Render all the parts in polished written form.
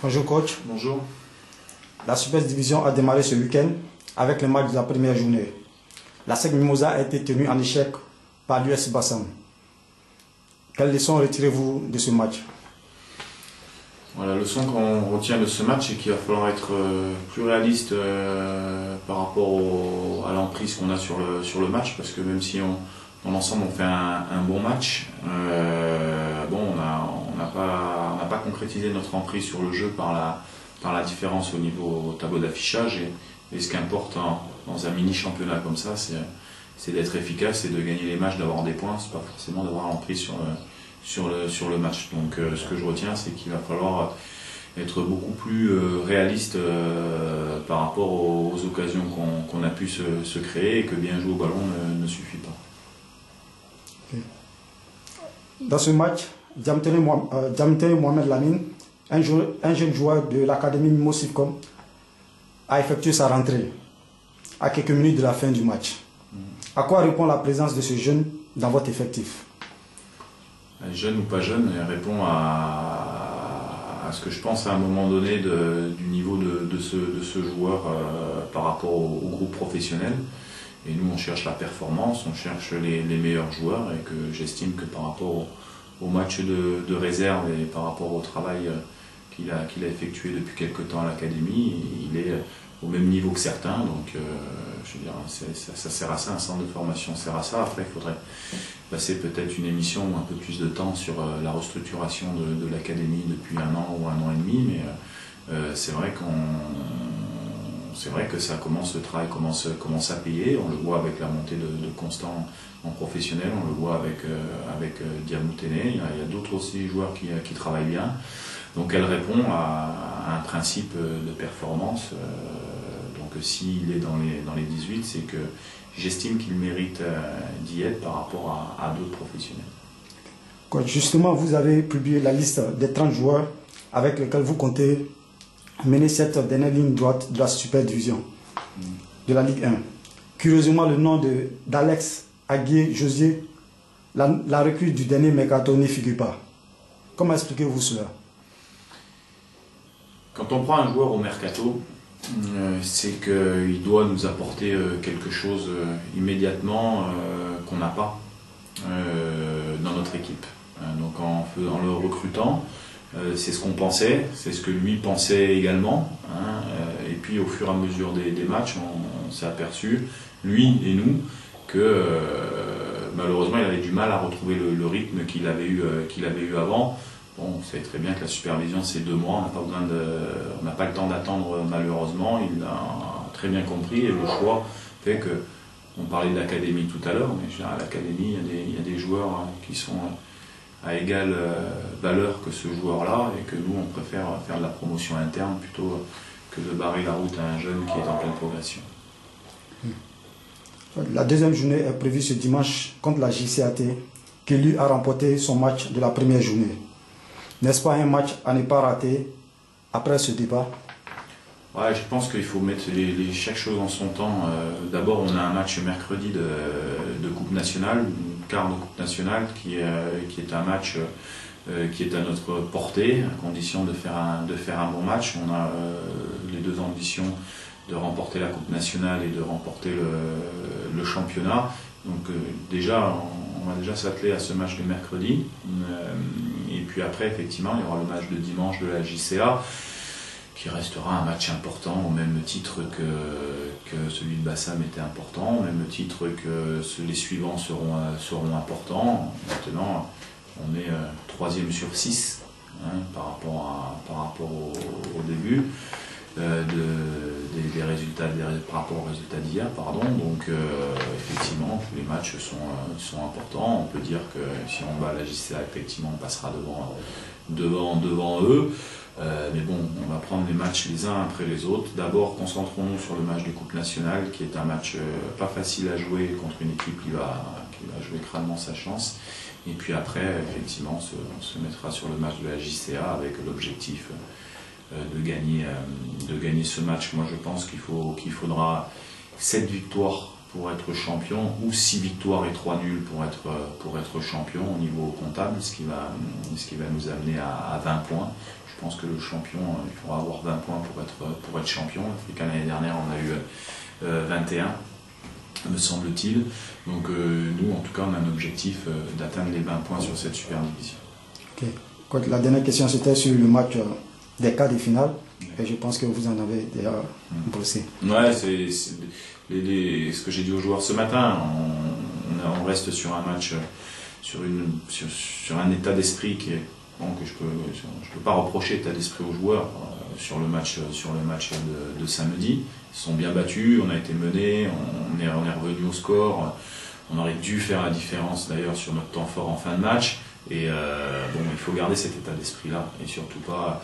Bonjour coach. Bonjour. La Super Division a démarré ce week-end avec le match de la première journée. La SEC Mimosa a été tenue en échec par l'US Bassam. Quelles leçons retirez-vous de ce match? La leçon qu'on retient de ce match, c'est qu'il va falloir être plus réaliste par rapport à l'emprise qu'on a sur le match, parce que même si dans l'ensemble on fait un bon match, on n'a pas concrétisé notre emprise sur le jeu par la différence au tableau d'affichage, et ce qui importe dans un mini championnat comme ça, c'est d'être efficace et de gagner les matchs, d'avoir des points, c'est pas forcément d'avoir l'emprise sur le match. Donc ce que je retiens, c'est qu'il va falloir être beaucoup plus réaliste par rapport aux occasions qu'on a pu se créer, et que bien jouer au ballon ne suffit pas. Okay. Dans ce match, Diamantene Mohamed Lamine, un jeune joueur de l'académie Mimo Sifcom, a effectué sa rentrée à quelques minutes de la fin du match. À quoi répond la présence de ce jeune dans votre effectif? Jeune ou pas jeune, elle répond à ce que je pense à un moment donné du niveau de ce joueur par rapport au groupe professionnel. Et nous, on cherche la performance, on cherche les meilleurs joueurs, et que j'estime que par rapport au match de réserve et par rapport au travail qu'il a effectué depuis quelques temps à l'académie, il est au même niveau que certains. Donc je veux dire, ça sert à ça, un centre de formation sert à ça. Après, il faudrait passer peut-être une émission ou un peu plus de temps sur la restructuration de l'académie depuis 1 an ou 1 an et demi, mais c'est vrai que le travail commence à payer. On le voit avec la montée de Constant en professionnel, on le voit avec Diamantene. Il y a d'autres aussi joueurs qui travaillent bien. Donc elle répond à un principe de performance. Donc s'il est dans les 18, c'est que j'estime qu'il mérite d'y être par rapport à d'autres professionnels. Justement, vous avez publié la liste des 30 joueurs avec lesquels vous comptez mener cette dernière ligne droite de la Super Division de la Ligue 1. Curieusement, le nom d'Alex Aguier-Josier, la recrue du dernier mercato, n'y figure pas. Comment expliquez-vous cela? Quand on prend un joueur au mercato, c'est qu'il doit nous apporter quelque chose immédiatement qu'on n'a pas dans notre équipe. Donc en le recrutant, c'est ce qu'on pensait, c'est ce que lui pensait également. Et puis au fur et à mesure des matchs, on s'est aperçu, lui et nous, que malheureusement il avait du mal à retrouver le rythme qu'il avait eu avant. Bon, vous savez très bien que la supervision, c'est 2 mois, on n'a pas le temps d'attendre malheureusement. Il a très bien compris, et le choix fait que, on parlait d'académie tout à l'heure, mais à l'académie, il y a des joueurs qui sont à égale valeur que ce joueur-là, et que nous, on préfère faire de la promotion interne plutôt que de barrer la route à un jeune qui est en pleine progression. La deuxième journée est prévue ce dimanche contre la JCAT, qui lui a remporté son match de la première journée. N'est-ce pas un match à ne pas rater après ce débat? Ouais, je pense qu'il faut mettre chaque chose en son temps. D'abord, on a un match mercredi de Coupe nationale, une quart de Coupe nationale, qui est un match qui est à notre portée, à condition de faire un bon match. On a les 2 ambitions de remporter la Coupe nationale et de remporter le championnat. Donc déjà, on va déjà s'atteler à ce match de mercredi. Et puis après, effectivement, il y aura le match de dimanche de la JCA, qui restera un match important, au même titre que celui de Bassam était important, au même titre que les suivants seront importants. Maintenant, on est 3e sur 6 par rapport au début. Des résultats par rapport aux résultats d'hier, pardon. Donc effectivement, tous les matchs sont importants. On peut dire que si on bat la JCA, effectivement, on passera devant eux. Mais bon, on va prendre les matchs les uns après les autres. D'abord, concentrons-nous sur le match de Coupe nationale, qui est un match pas facile à jouer contre une équipe qui va jouer crânement sa chance. Et puis après, effectivement, on se mettra sur le match de la JCA avec l'objectif de gagner ce match. Moi, je pense qu'il faudra 7 victoires pour être champion, ou 6 victoires et 3 nuls pour être champion au niveau comptable, ce qui va nous amener à 20 points. Je pense que le champion, il faudra avoir 20 points pour être champion. L'année dernière, on a eu 21, me semble-t-il. Donc nous, en tout cas, on a un objectif d'atteindre les 20 points sur cette super division. Okay. La dernière question, c'était sur le match des quarts de finale. Et je pense que vous en avez déjà bossé. Ouais, c'est ce que j'ai dit aux joueurs ce matin. On reste sur un match, sur un état d'esprit qui est bon, que je peux pas reprocher l'état d'esprit aux joueurs sur le match de samedi. Ils sont bien battus, on a été menés, on est revenu au score. On aurait dû faire la différence d'ailleurs sur notre temps fort en fin de match. Et bon, il faut garder cet état d'esprit-là et surtout pas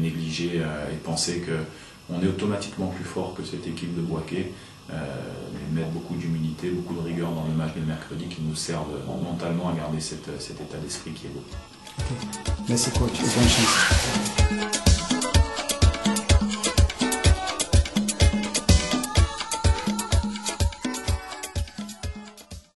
négliger et penser qu'on est automatiquement plus fort que cette équipe de Bouaké. Mais mettre beaucoup d'humilité, beaucoup de rigueur dans le match de mercredi qui nous servent mentalement à garder cet état d'esprit qui est beau. Okay. Merci coach et bonne chance.